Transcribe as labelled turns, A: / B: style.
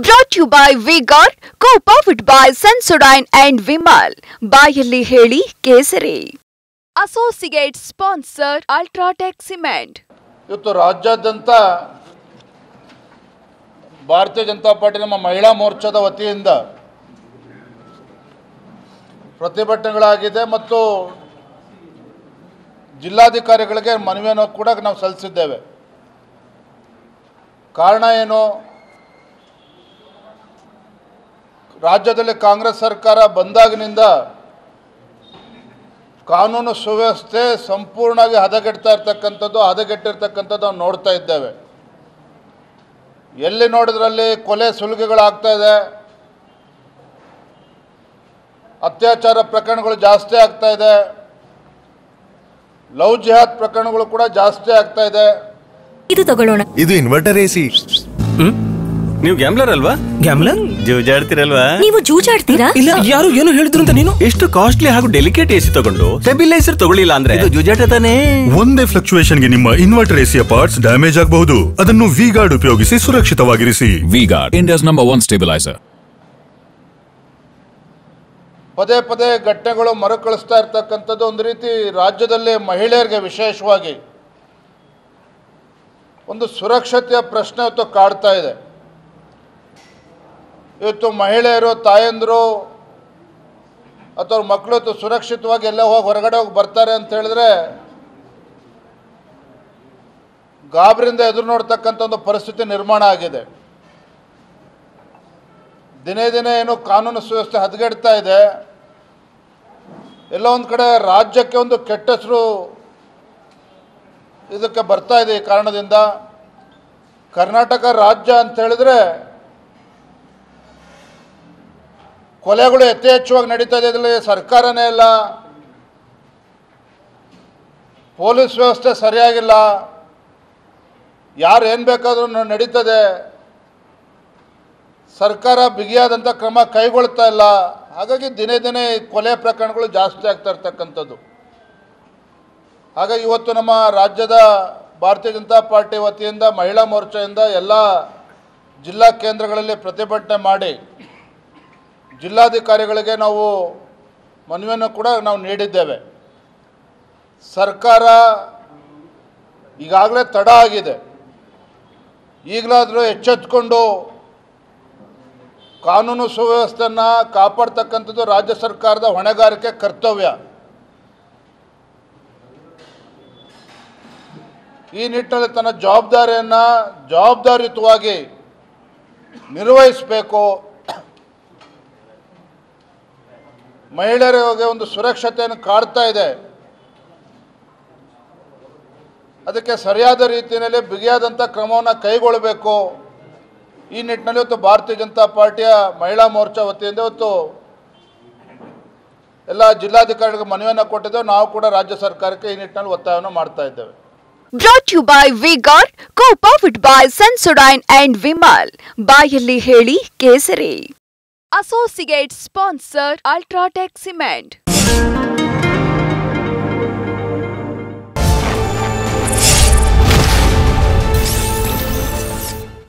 A: Brought to you by Vigor, co-powered by Sensodyne and Vimal. ಬಾಯಲ್ಲಿ ಹೇಳಿ ಕೇಸರಿ. Associate sponsor Ultratech Cement.
B: ಇವತ್ತು ರಾಜ್ಯಾದ್ಯಂತ ಭಾರತೀಯ ಜನತಾ ಪಾರ್ಟಿ ನಮ್ಮ ಮಹಿಳಾ ಮೋರ್ಚಾದ ವತಿಯಿಂದ ಪ್ರತಿಭಟನೆಗಳಾಗಿದೆ ಮತ್ತು ಜಿಲ್ಲಾಧಿಕಾರಿಗಳಿಗೆ ಮನವಿಯನ್ನು ಕೂಡ ನಾವು ಸಲ್ಲಿಸಿದ್ದೇವೆ. ಕಾರಣ ಏನು? ರಾಜ್ಯದಲ್ಲಿ ಕಾಂಗ್ರೆಸ್ ಸರ್ಕಾರ ಬಂದಾಗಿನಿಂದ ಕಾನೂನು ಸುವ್ಯವಸ್ಥೆ ಸಂಪೂರ್ಣವಾಗಿ ಹದಗೆಟ್ಟಿರ್ತಕ್ಕಂಥದ್ದು ನಾವು ನೋಡ್ತಾ ಇದ್ದೇವೆ. ಎಲ್ಲಿ ನೋಡಿದ್ರಲ್ಲಿ ಕೊಲೆ ಸುಲಿಗೆಗಳಾಗ್ತಾ ಇದೆ, ಅತ್ಯಾಚಾರ ಪ್ರಕರಣಗಳು ಜಾಸ್ತಿ ಆಗ್ತಾ ಇದೆ, ಲವ್ ಜಿಹಾದ್ ಪ್ರಕರಣಗಳು ಕೂಡ ಜಾಸ್ತಿ ಆಗ್ತಾ ಇದೆ.
C: ಇದು ತಗೊಳ್ಳೋಣ.
D: ಇದು ಇನ್ವರ್ಟರ್ ಎಸಿ.
E: ನೀವು ಗ್ಯಾಮ್ಲರ್ ಅಲ್ವಾ? ಗ್ಯಾಮ್ಲರ್ ಜೂಜಾಡ್ತಿರಲ್ವಾ?
C: ನೀವು ಜೂಜಾಡ್ತೀರಾ?
E: ಇಲ್ಲ, ಯಾರು ಏನು ಹೇಳಿದ್ರು ಅಂತ ನೀನು ಎಷ್ಟು ಕಾಸ್ಟ್ಲಿ ಹಾಗೂ ಡೆಲಿಕೇಟ್ ಎಸಿ ತಗೊಂಡು ಸ್ಟೆಬಿಲೈಸರ್ ತಗೊಳ್ಳಿಲ್ಲ ಅಂದ್ರೆ ಇದು ಜೂಜಾಟ ತಾನೇ.
D: ಒಂದೇ ಫ್ಲಕ್ಚುಯೇಷನ್ ಗೆ ನಿಮ್ಮ ಇನ್ವರ್ಟರ್ ಎಸಿಯ ಪಾರ್ಟ್ಸ್ ಡ್ಯಾಮೇಜ್ ಆಗಬಹುದು. ಅದನ್ನು ವಿಗಾರ್ಡ್ ಉಪಯೋಗಿಸಿ ಸುರಕ್ಷಿತವಾಗಿರಿಸಿ.
F: V Guard, India's number 1 stabiliser.
B: ಪದೇ ಪದೇ ಘಟನೆಗಳು ಮರುಕಳಿಸ್ತಾ ಇರ್ತಕ್ಕಂಥದ್ದು ಒಂದು ರೀತಿ ರಾಜ್ಯದಲ್ಲಿ ಮಹಿಳೆಯರಿಗೆ ವಿಶೇಷವಾಗಿ ಒಂದು ಸುರಕ್ಷತೆಯ ಪ್ರಶ್ನೆ ಇವತ್ತು ಕಾಡ್ತಾ ಇದೆ. ಇವತ್ತು ಮಹಿಳೆಯರು, ತಾಯಂದರು ಅಥವಾ ಮಕ್ಕಳು ಇವತ್ತು ಸುರಕ್ಷಿತವಾಗಿ ಎಲ್ಲ ಹೊರಗಡೆ ಹೋಗಿ ಬರ್ತಾರೆ ಅಂತ ಹೇಳಿದ್ರೆ ಗಾಬರಿಯಿಂದ ಎದುರು ನೋಡ್ತಕ್ಕಂಥ ಒಂದು ಪರಿಸ್ಥಿತಿ ನಿರ್ಮಾಣ ಆಗಿದೆ. ದಿನೇ ದಿನೇ ಏನು ಕಾನೂನು ಸುವ್ಯವಸ್ಥೆ ಹದಗೆಡ್ತಾ ಇದೆ. ಎಲ್ಲೋ ಒಂದು ಕಡೆ ರಾಜ್ಯಕ್ಕೆ ಒಂದು ಕೆಟ್ಟ ಹೆಸರು ಇದಕ್ಕೆ ಬರ್ತಾ ಇದೆ. ಈ ಕಾರಣದಿಂದ ಕರ್ನಾಟಕ ರಾಜ್ಯ ಅಂತ ಹೇಳಿದ್ರೆ ಕೊಲೆಗಳು ಯಥೇಚ್ಛವಾಗಿ ನಡೀತಾ ಇದೆ. ಇದರಲ್ಲಿ ಸರ್ಕಾರನೇ ಇಲ್ಲ, ಪೊಲೀಸ್ ವ್ಯವಸ್ಥೆ ಸರಿಯಾಗಿಲ್ಲ, ಯಾರು ಏನು ಬೇಕಾದರೂ ನಡೀತದೆ, ಸರ್ಕಾರ ಬಿಗಿಯಾದಂಥ ಕ್ರಮ ಕೈಗೊಳ್ತಾ ಇಲ್ಲ. ಹಾಗಾಗಿ ದಿನೇ ದಿನೇ ಕೊಲೆ ಪ್ರಕರಣಗಳು ಜಾಸ್ತಿ ಆಗ್ತಾ ಇರ್ತಕ್ಕಂಥದ್ದು. ಹಾಗಾಗಿ ಇವತ್ತು ನಮ್ಮ ರಾಜ್ಯದ ಭಾರತೀಯ ಜನತಾ ಪಾರ್ಟಿ ವತಿಯಿಂದ ಮಹಿಳಾ ಮೋರ್ಚಾದಿಂದ ಎಲ್ಲ ಜಿಲ್ಲಾ ಕೇಂದ್ರಗಳಲ್ಲಿ ಪ್ರತಿಭಟನೆ ಮಾಡಿ ಜಿಲ್ಲಾಧಿಕಾರಿಗಳಿಗೆ ನಾವು ಮನವಿಯನ್ನು ಕೂಡ ನಾವು ನೀಡಿದ್ದೇವೆ. ಸರ್ಕಾರ ಈಗಾಗಲೇ ತಡ ಆಗಿದೆ, ಈಗಲಾದರೂ ಎಚ್ಚೆತ್ತುಕೊಂಡು ಕಾನೂನು ಸುವ್ಯವಸ್ಥೆಯನ್ನು ಕಾಪಾಡ್ತಕ್ಕಂಥದ್ದು ರಾಜ್ಯ ಸರ್ಕಾರದ ಹೊಣೆಗಾರಿಕೆ, ಕರ್ತವ್ಯ. ಈ ನಿಟ್ಟಿನಲ್ಲಿ ತನ್ನ ಜವಾಬ್ದಾರಿಯನ್ನು ಜವಾಬ್ದಾರಿಯುತವಾಗಿ ನಿರ್ವಹಿಸಬೇಕು. ಮಹಿಳೆಯರಿಗೆ ಒಂದು ಸುರಕ್ಷತೆಯನ್ನು ಕಾಡ್ತಾ ಇದೆ, ಅದಕ್ಕೆ ಸರಿಯಾದ ರೀತಿಯಲ್ಲಿ ಬಿಗಿಯಾದಂಥ ಕ್ರಮವನ್ನು ಕೈಗೊಳ್ಳಬೇಕು. ಈ ನಿಟ್ಟಿನಲ್ಲಿ ಇವತ್ತು ಭಾರತೀಯ ಜನತಾ ಪಾರ್ಟಿಯ ಮಹಿಳಾ ಮೋರ್ಚಾ ವತಿಯಿಂದ ಇವತ್ತು ಎಲ್ಲ ಜಿಲ್ಲಾಧಿಕಾರಿಗಳಿಗೆ ಮನವಿಯನ್ನು ಕೊಟ್ಟಿದ್ದೇವೆ. ನಾವು ಕೂಡ ರಾಜ್ಯ ಸರ್ಕಾರಕ್ಕೆ ಈ ನಿಟ್ಟಿನಲ್ಲಿ ಒತ್ತಾಯವನ್ನು ಮಾಡ್ತಾ ಇದ್ದೇವೆ.
A: Brought to you by Vigor, co-powered by Sensodyne and Vimal. ಬಾಯಲ್ಲಿ ಹೇಳಿ ಕೇಸರಿ. Associate sponsor Ultratech Cement.